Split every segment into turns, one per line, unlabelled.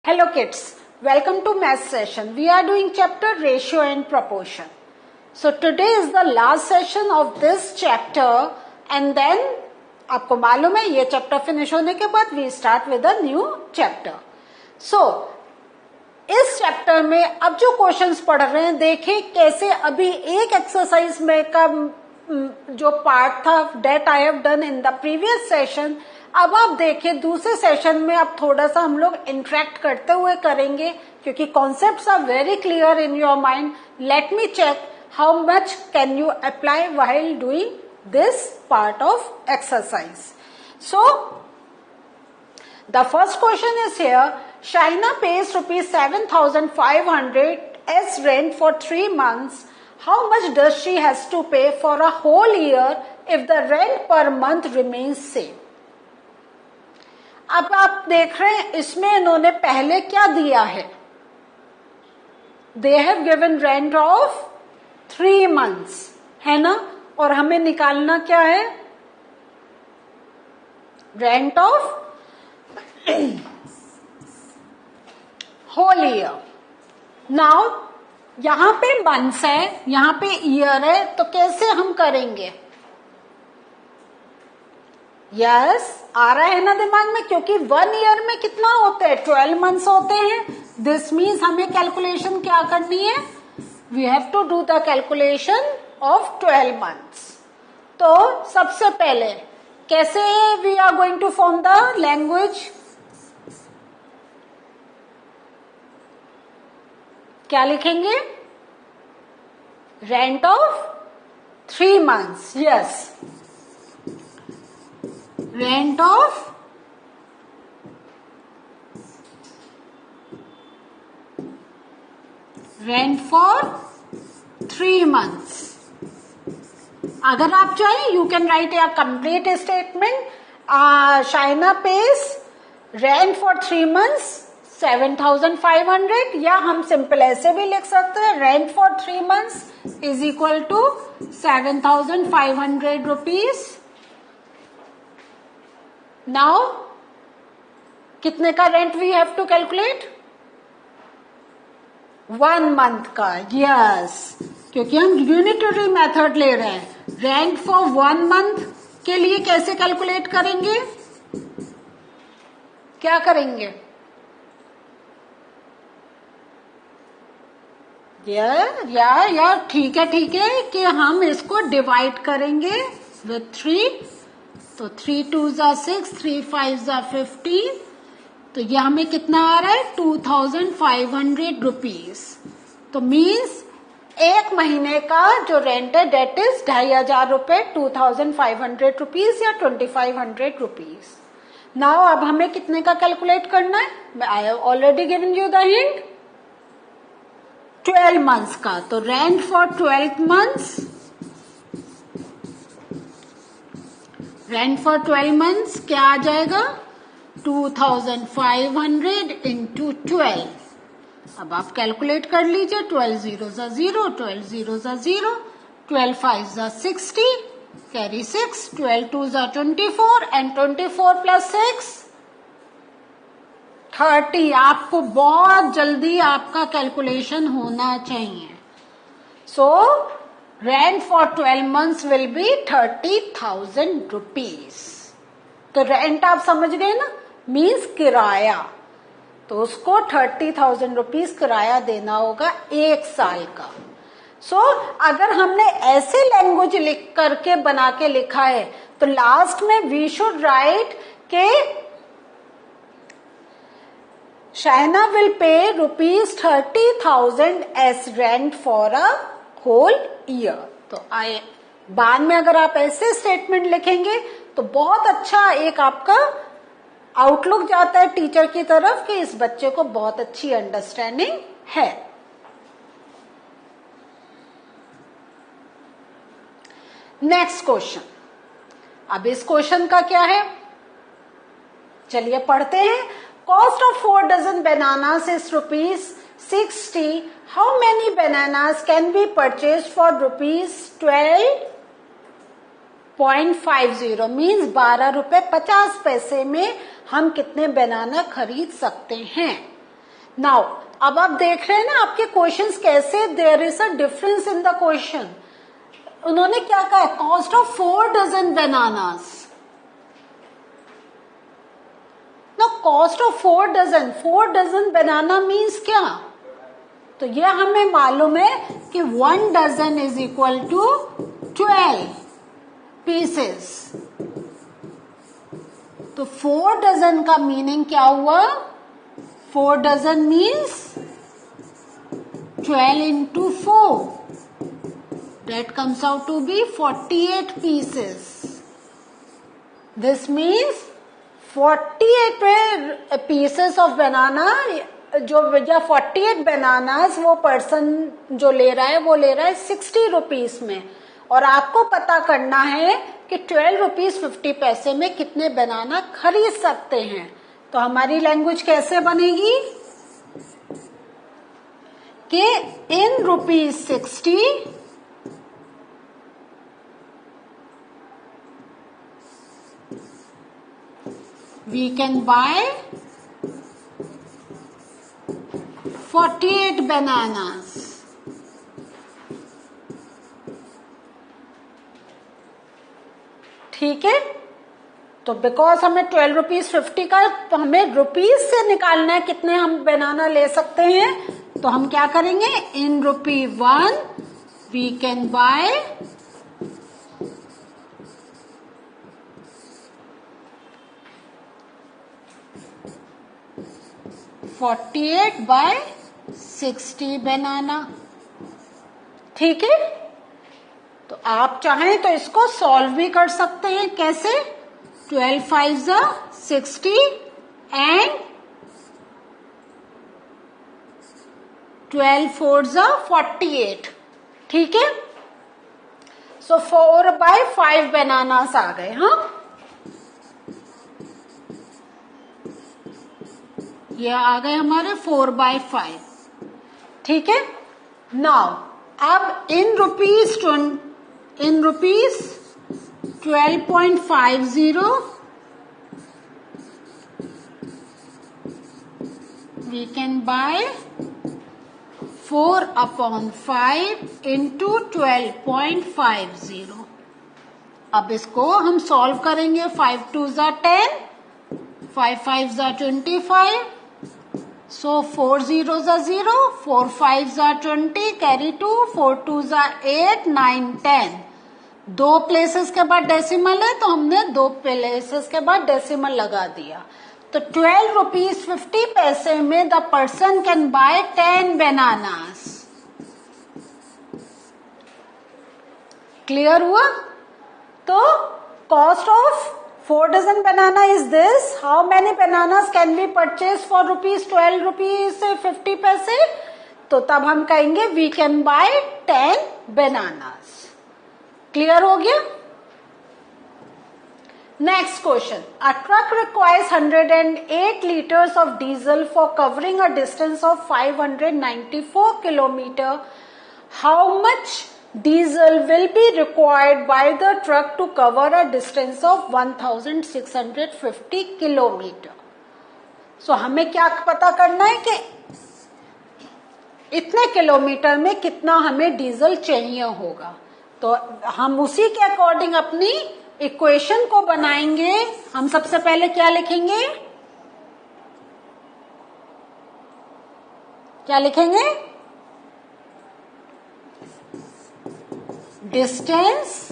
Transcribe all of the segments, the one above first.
Hello kids, welcome to math session. We are doing chapter ratio and proportion. So today is the last session of this chapter and then आपको मालूम है ये chapter finish होने के बाद we start with a new chapter. So इस chapter में अब जो क्वेश्चंस पढ़ रहे हैं देखें कैसे अभी एक एक्सरसाइज में का जो पार्ट था that I have done in the previous session, अब आप देखें दूसरे सेशन में अब थोड़ा सा हम लोग इंटरेक्ट करते हुए करेंगे क्योंकि concepts are very clear in your mind. Let me check how much can you apply while doing this part of exercise. So the first question is here. Shaina pays rupees 7,500 as rent for 3 months. How much does she has to pay for a whole year if the rent per month remains same? अब आप देख रहे हैं इसमें इन्होंने पहले क्या दिया है. They have given rent of 3 months, है ना, और हमें निकालना क्या है, rent of whole year. Now यहां पे मंथ्स है, यहां पे ईयर है, तो कैसे हम करेंगे. यस आ रहा है ना दिमाग में, क्योंकि 1 ईयर में कितना होता है, 12 मंथ्स होते हैं. दिस मीन्स हमें कैलकुलेशन क्या करनी है, we have to do the calculation of 12 months. तो सबसे पहले कैसे we are going to form the language, क्या लिखेंगे, rent of 3 months. Yes, rent of rent for 3 months. अगर आप चाहें you can write a complete statement. Shaina pays rent for 3 months 7,500, या हम सिंपल ऐसे भी लिख सकते हैं, rent for 3 months is equal to 7,500 rupees. Now कितने का rent we have to calculate, 1 month का. यस, क्योंकि हम यूनिटरी मेथड ले रहे हैं. रेंट फॉर 1 month के लिए कैसे कैलकुलेट करेंगे, क्या करेंगे, यार ठीक है कि हम इसको डिवाइड करेंगे विथ 3. तो 3 2s are 6, 3 5s are 15. तो ये हमें कितना आ रहा है, 2,500 रुपीज. तो मीन्स एक महीने का जो रेंट है डेट इज 2,500 रुपए, 2,500 रुपीज या 2,500 रुपीज. नाउ अब हमें कितने का कैलकुलेट करना है, I have already given you the hint, 12 months का. तो rent for 12 months, rent for 12 months क्या आ जाएगा, 2,500 इंटू 12. अब आप कैलकुलेट कर लीजिए, 12 zeros are 0, 12 zeros are 0, 12 5s are 60, carry 6, 12 2s are 24 and 24 plus 6 30. आपको बहुत जल्दी आपका कैलकुलेशन होना चाहिए. So rent for 12 months will be 30,000 rupees. तो रेंट आप समझ गए ना, मीन्स किराया. तो उसको 30,000 रुपीज किराया देना होगा 1 साल का. सो अगर हमने ऐसे लैंग्वेज लिख करके बना के लिखा है तो लास्ट में वी शुड राइट के Shaina will pay rupees 30,000 as rent for a whole year. तो आए बाद में अगर आप ऐसे स्टेटमेंट लिखेंगे तो बहुत अच्छा एक आपका आउटलुक जाता है टीचर की तरफ कि इस बच्चे को बहुत अच्छी अंडरस्टैंडिंग है. Next question. अब इस क्वेश्चन का क्या है, चलिए पढ़ते हैं. Cost of 4 dozen bananas is rupees 60. How many bananas can be purchased for rupees 12.50? Means 12 रुपए 50 पैसे में हम कितने बनाना खरीद सकते हैं. नाउ अब आप देख रहे हैं ना आपके क्वेश्चंस कैसे, there is a difference in the question. उन्होंने क्या कहा, कॉस्ट ऑफ 4 डजन बनानास. ना cost of 4 dozen, 4 dozen banana means क्या, तो ये हमें मालूम है कि 1 dozen is equal to 12 pieces. तो 4 डजन का मीनिंग क्या हुआ, 4 dozen means 12 into 4. That comes out to be 48 pieces. This means 48 pieces of banana, जो 48 बनानास वो पर्सन जो ले रहा है वो ले रहा है 60 रुपीस में, और आपको पता करना है कि 12 रुपीज 50 पैसे में कितने बनाना खरीद सकते हैं. तो हमारी लैंग्वेज कैसे बनेगी कि इन ₹60 we can buy 48 bananas. ठीक है, तो बिकॉज हमें 12 रुपीज 50 का, तो हमें रुपीज से निकालना है कितने हम बनाना ले सकते हैं. तो हम क्या करेंगे, इन ₹1 वी कैन बाय 48 by 60 बनाना. ठीक है, तो आप चाहें तो इसको सॉल्व भी कर सकते हैं. कैसे, 12 5 60 एंड 12 4 48. ठीक है, सो 4 by 5 बनानास आ गए. हाँ, ये आ गए हमारे 4 by 5. ठीक है, नाउ अब in rupees 12.50 we can buy 4/5 into 12.50. अब इसको हम सॉल्व करेंगे. 5 2 10, 5 5 25, so 4 0 0, 4 5 20, carry 2, 4 2 8, 9 10. 2 प्लेसेस के बाद डेसिमल है तो हमने 2 प्लेसेस के बाद डेसिमल लगा दिया. तो 12 रुपीज 50 पैसे में the person can buy 10 bananas. Clear हुआ. तो cost of 4 dozen banana is this. How many bananas can we purchase for ₹12 rupees 50 पैसे. तो तब हम कहेंगे we can buy 10 bananas. Clear हो गया. Next question, a truck requires 108 liters of diesel for covering a distance of 594 kilometer. How much diesel will be required by the truck to cover a distance of 1650 kilometer. So हमें क्या पता करना है कि इतने kilometre में कितना हमें डीजल चाहिए होगा. तो हम उसी के अकॉर्डिंग अपनी इक्वेशन को बनाएंगे. हम सबसे पहले क्या लिखेंगे, क्या लिखेंगे, distance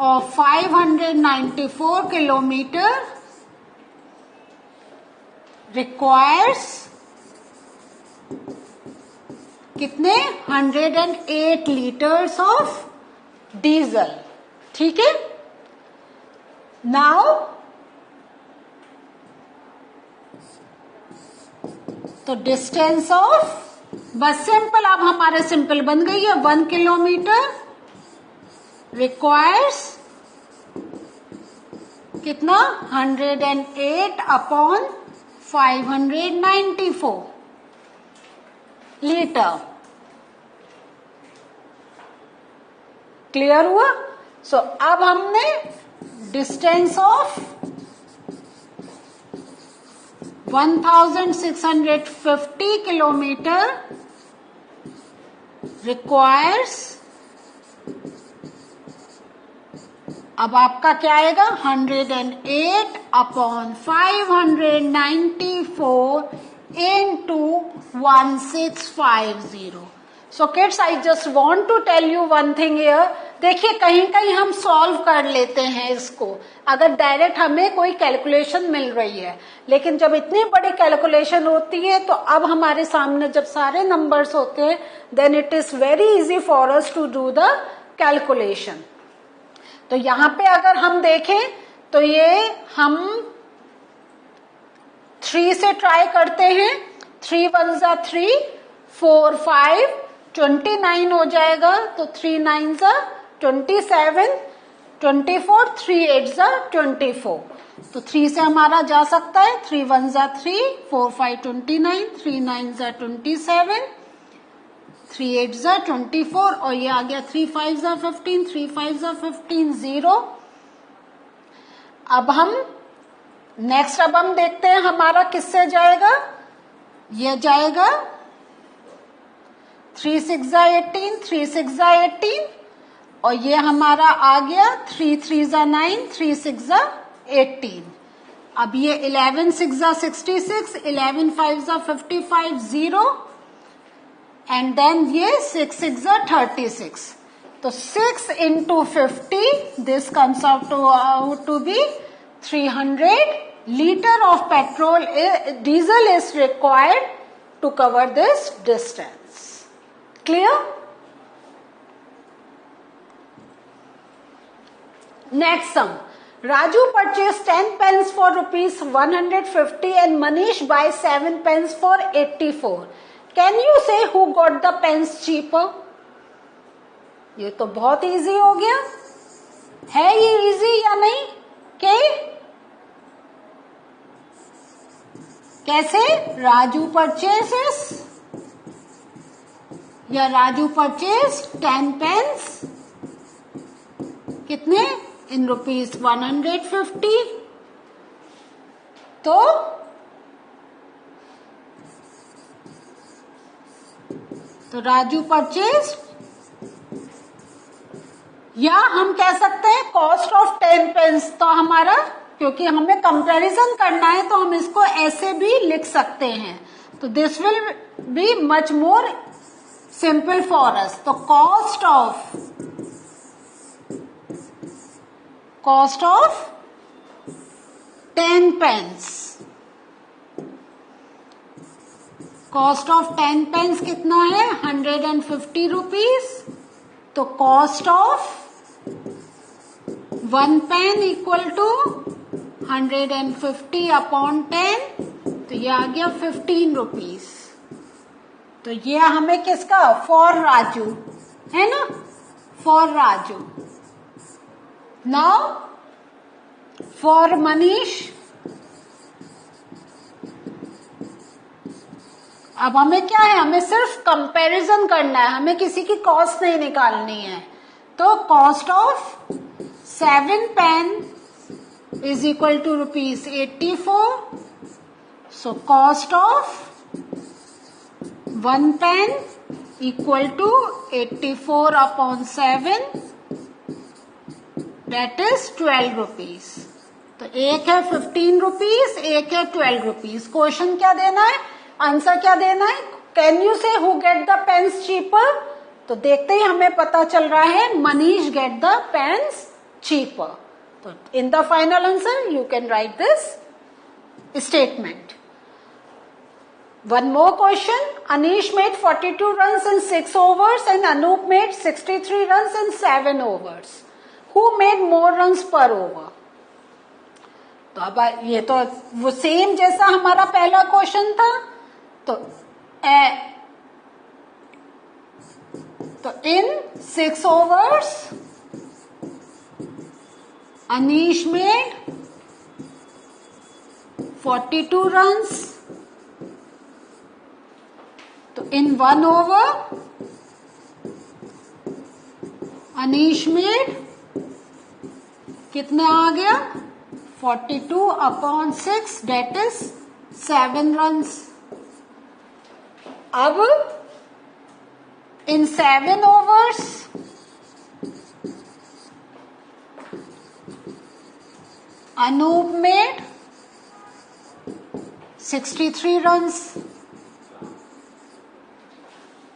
of 594 kilometer requires कितने 108 liters of diesel. ठीक है, नाउ तो डिस्टेंस ऑफ, बस सिंपल, अब हमारे सिंपल बन गई है. 1 किलोमीटर रिक्वायर्स कितना 108/594 लीटर. क्लियर हुआ. सो अब हमने डिस्टेंस ऑफ 1650 किलोमीटर requires, अब आपका क्या आएगा 108 upon 594 into 1650. So kids, I just want to tell you one thing here. देखिए कहीं कहीं हम सॉल्व कर लेते हैं इसको अगर डायरेक्ट हमें कोई कैलकुलेशन मिल रही है, लेकिन जब इतनी बड़ी कैलकुलेशन होती है तो अब हमारे सामने जब सारे नंबर्स होते हैं then it is very easy for us to do the calculation. तो यहाँ पे अगर हम देखें तो ये हम 3 से ट्राई करते हैं. 3 1 जा 3, 4 5, 29 हो जाएगा. तो 3 9 जा 27, 24, 3 8 जा 24. तो 3 से हमारा जा सकता है. 3 1 जा 3, 4 5 29, 3 9 जा 27, 3 8 जा 24 और ये आ गया 3 5 जा 15, 3 5 जा 15 0. अब हम नेक्स्ट अब हम देखते हैं हमारा किससे जाएगा. ये जाएगा 3 6 जा 18, 3 6 जा 18 और ये हमारा आ गया 3 3 जा 9, 3 6 जा 18. अब ये 11 6 जा 66, 11 5 जा 55 0 एंड देन ये 6 6 जा 36. तो 6 into 50 this comes out to be 300 liter of petrol, diesel is required to cover this distance. Clear? Next sum. Raju purchased 10 pens for rupees 150 and Manish buys 7 pens for 84. Can you say who got the pens cheaper? ये तो बहुत easy हो गया. है ये easy या नहीं? कैसे? राजू परचेसेस या राजू परचेस 10 पेन्स कितने इन रुपीज 150. तो राजू परचेस या हम कह सकते हैं कॉस्ट ऑफ 10 पेन्स. तो हमारा क्योंकि हमें कंपैरिजन करना है तो हम इसको ऐसे भी लिख सकते हैं. तो this will be much more simple for us. तो cost of 10 pens, cost of 10 pens कितना है 150 रुपीज. तो cost of 1 pen equal to 150 upon 10. तो ये आ गया 15 रुपीज. तो ये हमें किसका फॉर राजू है ना, for Raju. Now for Manish. अब हमें क्या है, हमें सिर्फ कंपैरिजन करना है, हमें किसी की कॉस्ट नहीं निकालनी है. तो cost of 7 pen is equal to rupees 84. So cost of 1 pen equal to 84 upon 7, that is 12 rupees. तो एक है 15 रुपीज, एक है 12 रुपीज. क्वेश्चन क्या देना है, आंसर क्या देना है. Can you say who get the pens cheaper. तो देखते ही हमें पता चल रहा है Manish get the pens cheaper. In the final answer, you can write this statement. One more question. Anish made 42 runs in 6 overs and Anup made 63 runs in 7 overs. Who made more runs per over? तो अब ये तो वो same जैसा हमारा पहला question था. तो in 6 overs Anish made 42 runs. तो in 1 over Anish made कितना आ गया 42 upon 6, that is 7 runs. अब in 7 overs Anup made 63 runs.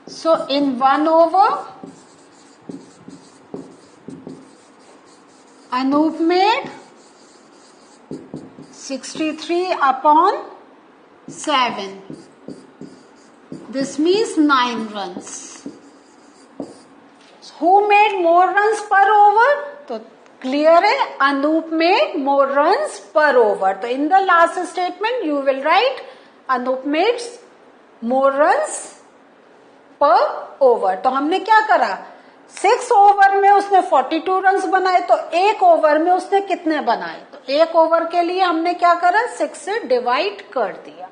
So in 1 over Anup made 63 upon 7. This means 9 runs. Who made more runs per over? तो clear है, Anoop made more runs per over. तो in the last statement you will write Anoop made more runs per over. तो हमने क्या करा, 6 over में उसने 42 runs बनाए, तो एक ओवर में उसने कितने बनाए? तो एक ओवर के लिए हमने क्या करा, 6 से डिवाइड कर दिया.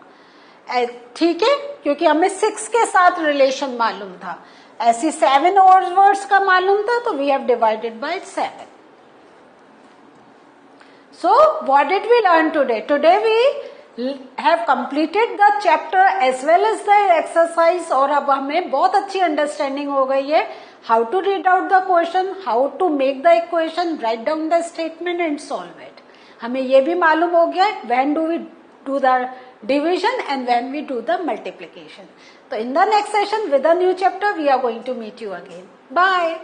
ठीक है, क्योंकि हमें 6 के साथ रिलेशन मालूम था. ऐसी 7 ओवर्स का मालूम था, तो we have divided by 7. So what did we learn today? Today we have completed the chapter as well as the exercise. और अब हमें बहुत अच्छी अंडरस्टैंडिंग हो गई है how to read out the question, how to make the equation, write down the statement and solve it. हमें ये भी मालूम हो गया when do we do the division and when we do the multiplication. So in the next session with a new chapter we are going to meet you again. Bye.